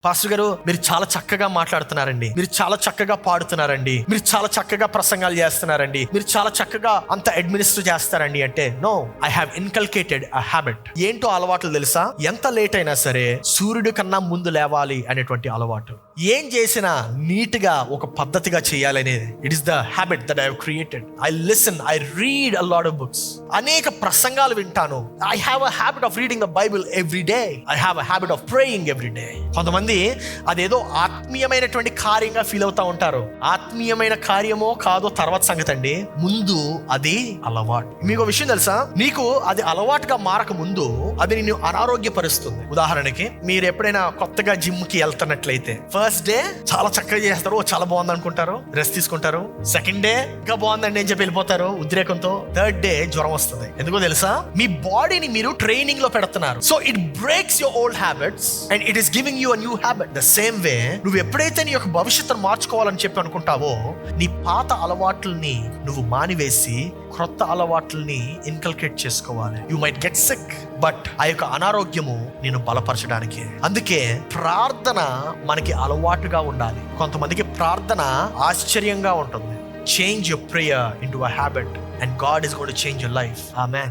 Pastor గారు, మీరు చాలా చక్కగా మాట్లాడుతున్నారండి, మీరు చాలా చక్కగా పాడుతున్నారండి, మీరు చాలా చక్కగా ప్రసంగాలు చేస్తున్నారండి, మీరు చాలా చక్కగా అంత అడ్మినిస్టర్ చేస్తారండి అంటే, no, I have inculcated a habit. ఏంటో అలవాట్లు తెలుసా? ఎంత లేట్ అయినా సరే సూర్యుడి కన్నా ముందు లేవాలి అనేటువంటి అలవాటు. ఏం చేసినా నీట్ గా ఒక పద్ధతిగా చేయాలనేది. It is the habit that I have created. I listen, I read a lot of books. అనేక ప్రసంగాలు వింటాను. I have a habit of reading the Bible every day. I have a habit of praying every day. కొంతమంది అదేదో ఆత్మీయమైనటువంటి కార్యంగా feel అవుతా ఉంటారు. ఆత్మీయమైన కార్యమో కాదో తర్వాత సంగతి అండి, ముందు అది అలవాటు. మీకు విషయం తెలుసా? నీకు అది అలవాటుగా మారక ముందు అది నిన్ను అనారోగ్యపరుస్తుంది. ఉదాహరణకి, మీరు ఎప్పుడైనా కొత్తగా జిమ్ కి వెళ్తున్నట్లయితే, ఫస్ట్ డే చాలా చక్కగా చేస్తారు, చాలా బాగుంది అనుకుంటారు, రెస్ట్ తీసుకుంటారు. సెకండ్ డే ఇంకా బాగుందండి అని చెప్పి వెళ్ళిపోతారు ఉద్రేకంతో. థర్డ్ డే జ్వరం వస్తుంది. ఎందుకో తెలుసా? మీ బాడీని మీరు ట్రైనింగ్ లో పెడుతున్నారు. So it breaks your old habits and it is giving you a new habit. The same way, నువ్వు ఎప్పుడైతే నీ యొక్క భవిష్యత్తును మార్చుకోవాలని చెప్పి అనుకుంటావో, నీ పాత అలవాట్లని నువ్వు మానివేసి క్రొత్త అలవాట్లని ఇన్కల్కేట్ చేసుకోవాలి. You might get sick, but ఆ యొక్క అనారోగ్యము నేను బలపరచడానికి. అందుకే ప్రార్థన మనకి అలవాటుగా ఉండాలి. కొంతమందికి ప్రార్థన ఆశ్చర్యంగా ఉంటుంది. Change your prayer into a habit and God is going to change your life. Amen.